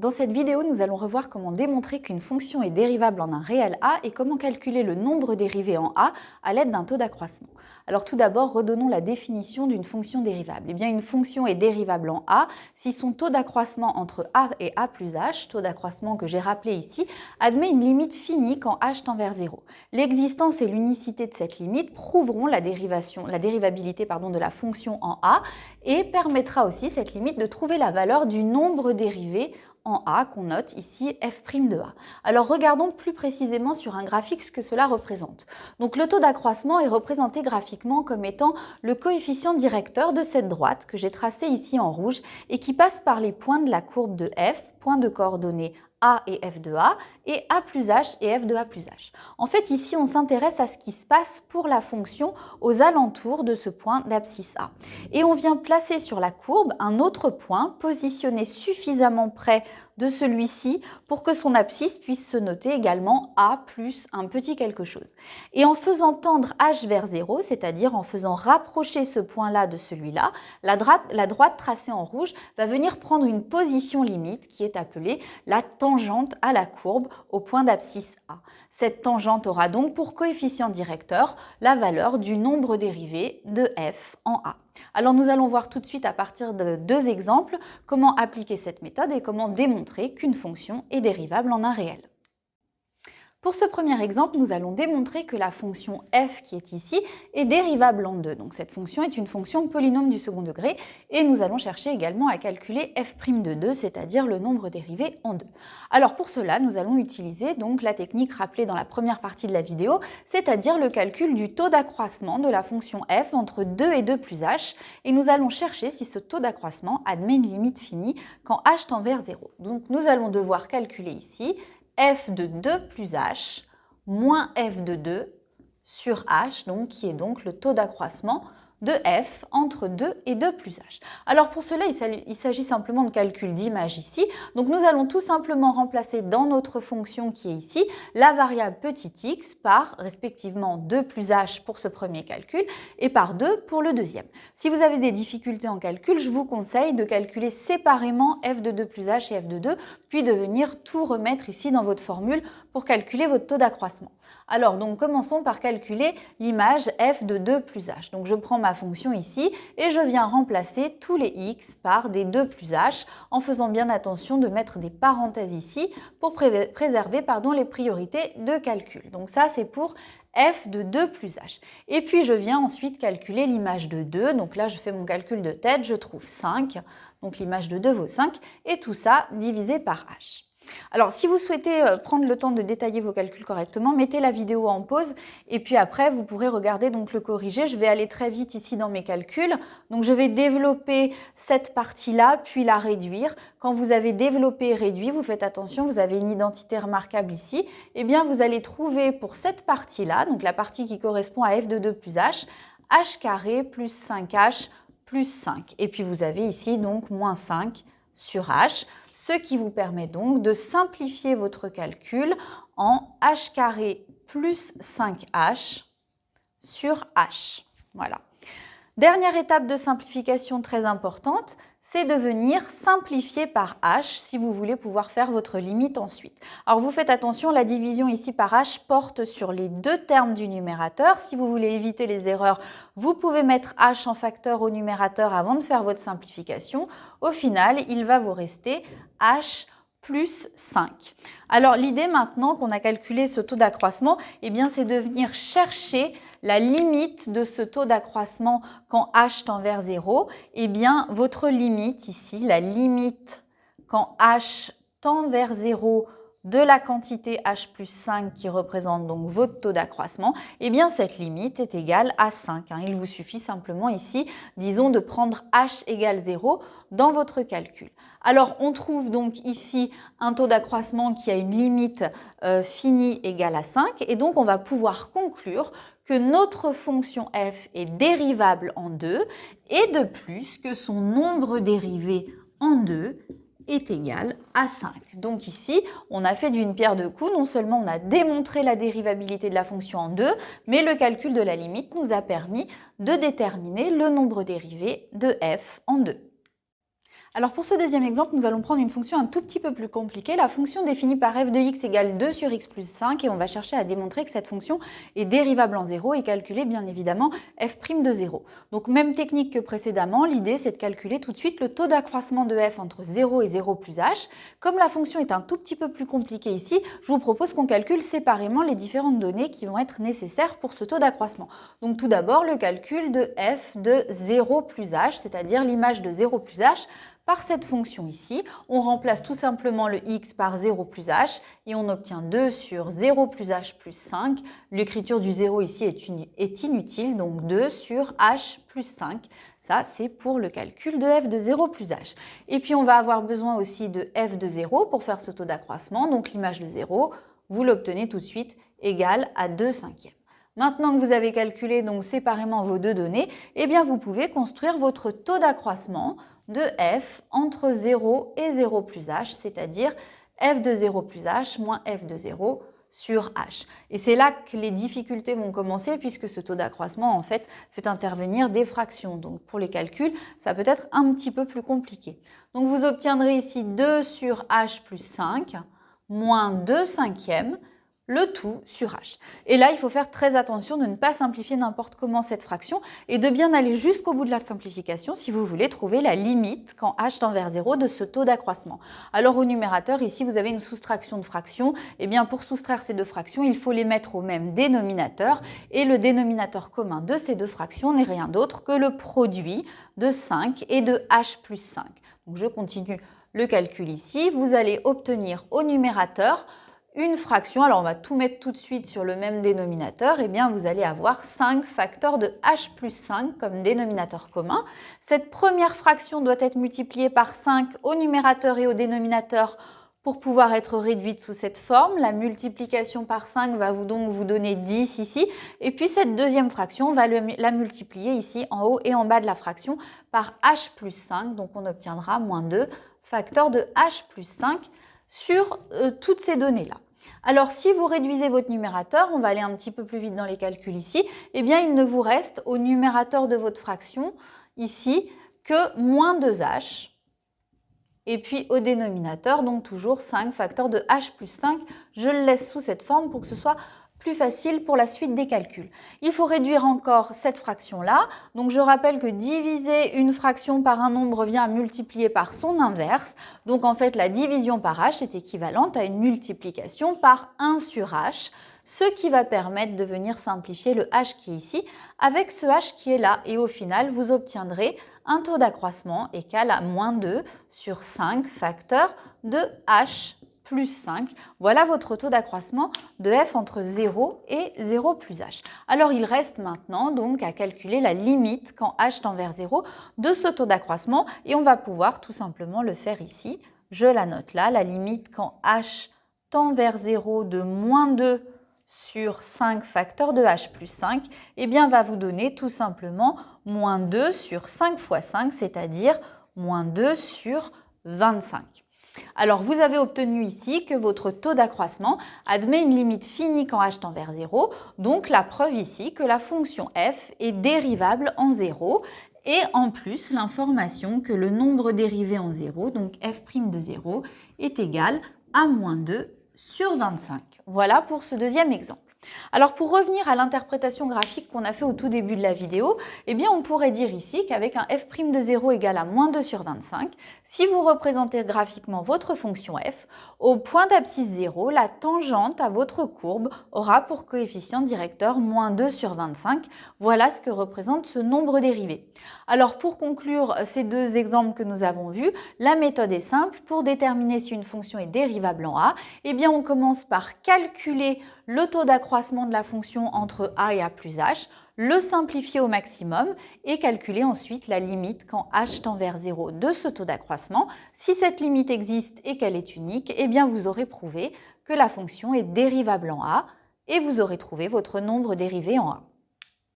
Dans cette vidéo, nous allons revoir comment démontrer qu'une fonction est dérivable en un réel a et comment calculer le nombre dérivé en a à l'aide d'un taux d'accroissement. Alors tout d'abord, redonnons la définition d'une fonction dérivable. Eh bien, une fonction est dérivable en a si son taux d'accroissement entre a et a plus h, taux d'accroissement que j'ai rappelé ici, admet une limite finie quand h tend vers 0. L'existence et l'unicité de cette limite prouveront la déривabilité de la fonction en a et permettra aussi cette limite de trouver la valeur du nombre dérivé en a qu'on note ici f' de a. Alors regardons plus précisément sur un graphique ce que cela représente. Donc le taux d'accroissement est représenté graphiquement comme étant le coefficient directeur de cette droite que j'ai tracé ici en rouge et qui passe par les points de la courbe de f, points de coordonnées a et f de a, et a plus h et f de a plus h. En fait, ici, on s'intéresse à ce qui se passe pour la fonction aux alentours de ce point d'abscisse a. Et on vient placer sur la courbe un autre point positionné suffisamment près de celui-ci pour que son abscisse puisse se noter également a plus un petit quelque chose. Et en faisant tendre h vers 0, c'est-à-dire en faisant rapprocher ce point-là de celui-là, la droite tracée en rouge va venir prendre une position limite qui est appelée la tangente à la courbe au point d'abscisse a. Cette tangente aura donc pour coefficient directeur la valeur du nombre dérivé de f en a. Alors nous allons voir tout de suite à partir de deux exemples comment appliquer cette méthode et comment démontrer qu'une fonction est dérivable en un réel. Pour ce premier exemple, nous allons démontrer que la fonction f qui est ici est dérivable en 2. Donc cette fonction est une fonction polynôme du second degré et nous allons chercher également à calculer f' de 2, c'est-à-dire le nombre dérivé en 2. Alors pour cela, nous allons utiliser donc la technique rappelée dans la première partie de la vidéo, c'est-à-dire le calcul du taux d'accroissement de la fonction f entre 2 et 2 plus h, et nous allons chercher si ce taux d'accroissement admet une limite finie quand h tend vers 0. Donc nous allons devoir calculer ici f de 2 plus h moins f de 2 sur h, donc, qui est donc le taux d'accroissement de f entre 2 et 2 plus h. Alors pour cela, il s'agit simplement de calcul d'image ici. Donc nous allons tout simplement remplacer dans notre fonction qui est ici la variable petit x par respectivement 2 plus h pour ce premier calcul et par 2 pour le deuxième. Si vous avez des difficultés en calcul, je vous conseille de calculer séparément f de 2 plus h et f de 2, puis de venir tout remettre ici dans votre formule pour calculer votre taux d'accroissement. Alors donc commençons par calculer l'image f de 2 plus h. Donc je prends ma fonction ici et je viens remplacer tous les x par des 2 plus h en faisant bien attention de mettre des parenthèses ici pour préserver les priorités de calcul. Donc ça c'est pour f de 2 plus h. Et puis je viens ensuite calculer l'image de 2. Donc là je fais mon calcul de tête, je trouve 5. Donc l'image de 2 vaut 5 et tout ça divisé par h. Alors, si vous souhaitez prendre le temps de détailler vos calculs correctement, mettez la vidéo en pause et puis après, vous pourrez regarder donc le corriger. Je vais aller très vite ici dans mes calculs. Donc, je vais développer cette partie-là, puis la réduire. Quand vous avez développé et réduit, vous faites attention, vous avez une identité remarquable ici. Eh bien, vous allez trouver pour cette partie-là, donc la partie qui correspond à f de 2 plus h carré plus 5h plus 5. Et puis, vous avez ici donc moins 5 sur h, ce qui vous permet donc de simplifier votre calcul en h carré plus 5h sur h. Voilà. Dernière étape de simplification très importante, c'est de venir simplifier par h si vous voulez pouvoir faire votre limite ensuite. Alors vous faites attention, la division ici par h porte sur les deux termes du numérateur. Si vous voulez éviter les erreurs, vous pouvez mettre h en facteur au numérateur avant de faire votre simplification. Au final, il va vous rester h plus 5. Alors l'idée maintenant qu'on a calculé ce taux d'accroissement, eh bien c'est de venir chercher la limite de ce taux d'accroissement quand h tend vers 0. Eh bien votre limite ici, la limite quand h tend vers 0 de la quantité h plus 5 qui représente donc votre taux d'accroissement, eh bien cette limite est égale à 5. Il vous suffit simplement ici, disons, de prendre h égale 0 dans votre calcul. Alors on trouve donc ici un taux d'accroissement qui a une limite finie égale à 5 et donc on va pouvoir conclure que notre fonction f est dérivable en 2 et de plus que son nombre dérivé en 2 est égal à 5. Donc ici, on a fait d'une pierre deux coups. Non seulement on a démontré la dérivabilité de la fonction en 2, mais le calcul de la limite nous a permis de déterminer le nombre dérivé de f en 2. Alors pour ce deuxième exemple, nous allons prendre une fonction un tout petit peu plus compliquée, la fonction définie par f de x égale 2 sur x plus 5, et on va chercher à démontrer que cette fonction est dérivable en 0 et calculer bien évidemment f' de 0. Donc même technique que précédemment, l'idée c'est de calculer tout de suite le taux d'accroissement de f entre 0 et 0 plus h. Comme la fonction est un tout petit peu plus compliquée ici, je vous propose qu'on calcule séparément les différentes données qui vont être nécessaires pour ce taux d'accroissement. Donc tout d'abord le calcul de f de 0 plus h, c'est-à-dire l'image de 0 plus h, par cette fonction ici. On remplace tout simplement le x par 0 plus h et on obtient 2 sur 0 plus h plus 5. L'écriture du 0 ici est inutile, donc 2 sur h plus 5. Ça, c'est pour le calcul de f de 0 plus h. Et puis, on va avoir besoin aussi de f de 0 pour faire ce taux d'accroissement. Donc, l'image de 0, vous l'obtenez tout de suite égale à 2 cinquièmes. Maintenant que vous avez calculé donc séparément vos deux données, eh bien vous pouvez construire votre taux d'accroissement de f entre 0 et 0 plus h, c'est-à-dire f de 0 plus h moins f de 0 sur h. Et c'est là que les difficultés vont commencer puisque ce taux d'accroissement en fait intervenir des fractions. Donc pour les calculs, ça peut être un petit peu plus compliqué. Donc vous obtiendrez ici 2 sur h plus 5 moins 2 cinquièmes, le tout sur h. Et là, il faut faire très attention de ne pas simplifier n'importe comment cette fraction et de bien aller jusqu'au bout de la simplification si vous voulez trouver la limite quand h tend vers 0 de ce taux d'accroissement. Alors au numérateur, ici, vous avez une soustraction de fractions. Et bien pour soustraire ces deux fractions, il faut les mettre au même dénominateur. Et le dénominateur commun de ces deux fractions n'est rien d'autre que le produit de 5 et de h plus 5. Donc je continue le calcul ici. Vous allez obtenir au numérateur une fraction, alors on va tout mettre tout de suite sur le même dénominateur, et bien vous allez avoir 5 facteurs de h plus 5 comme dénominateur commun. Cette première fraction doit être multipliée par 5 au numérateur et au dénominateur pour pouvoir être réduite sous cette forme. La multiplication par 5 va donc vous donner 10 ici, et puis cette deuxième fraction, on va la multiplier ici en haut et en bas de la fraction par h plus 5, donc on obtiendra moins 2 facteurs de h plus 5 sur toutes ces données-là. Alors si vous réduisez votre numérateur, on va aller un petit peu plus vite dans les calculs ici, eh bien il ne vous reste au numérateur de votre fraction ici que moins 2h et puis au dénominateur donc toujours 5 facteurs de h plus 5. Je le laisse sous cette forme pour que ce soit plus facile pour la suite des calculs. Il faut réduire encore cette fraction-là. Donc je rappelle que diviser une fraction par un nombre revient à multiplier par son inverse. Donc en fait la division par h est équivalente à une multiplication par 1 sur h, ce qui va permettre de venir simplifier le h qui est ici avec ce h qui est là. Et au final, vous obtiendrez un taux d'accroissement égal à moins 2 sur 5 facteurs de h plus 5. Voilà votre taux d'accroissement de f entre 0 et 0 plus h. Alors il reste maintenant donc à calculer la limite quand h tend vers 0 de ce taux d'accroissement et on va pouvoir tout simplement le faire ici. Je la note là, la limite quand h tend vers 0 de moins 2 sur 5 facteurs de h plus 5, eh bien va vous donner tout simplement moins 2 sur 5 fois 5, c'est-à-dire moins 2 sur 25. Alors vous avez obtenu ici que votre taux d'accroissement admet une limite finie quand h tend vers 0, donc la preuve ici que la fonction f est dérivable en 0 et en plus l'information que le nombre dérivé en 0, donc f' de 0, est égal à moins 2 sur 25. Voilà pour ce deuxième exemple. Alors pour revenir à l'interprétation graphique qu'on a fait au tout début de la vidéo, eh bien on pourrait dire ici qu'avec un f' de 0 égale à moins 2 sur 25, si vous représentez graphiquement votre fonction f, au point d'abscisse 0, la tangente à votre courbe aura pour coefficient directeur moins 2 sur 25. Voilà ce que représente ce nombre dérivé. Alors pour conclure ces deux exemples que nous avons vus, la méthode est simple. Pour déterminer si une fonction est dérivable en a, eh bien on commence par calculer le taux d'accroissement de la fonction entre a et a plus h, le simplifier au maximum et calculer ensuite la limite quand h tend vers 0 de ce taux d'accroissement. Si cette limite existe et qu'elle est unique, eh bien vous aurez prouvé que la fonction est dérivable en a et vous aurez trouvé votre nombre dérivé en a.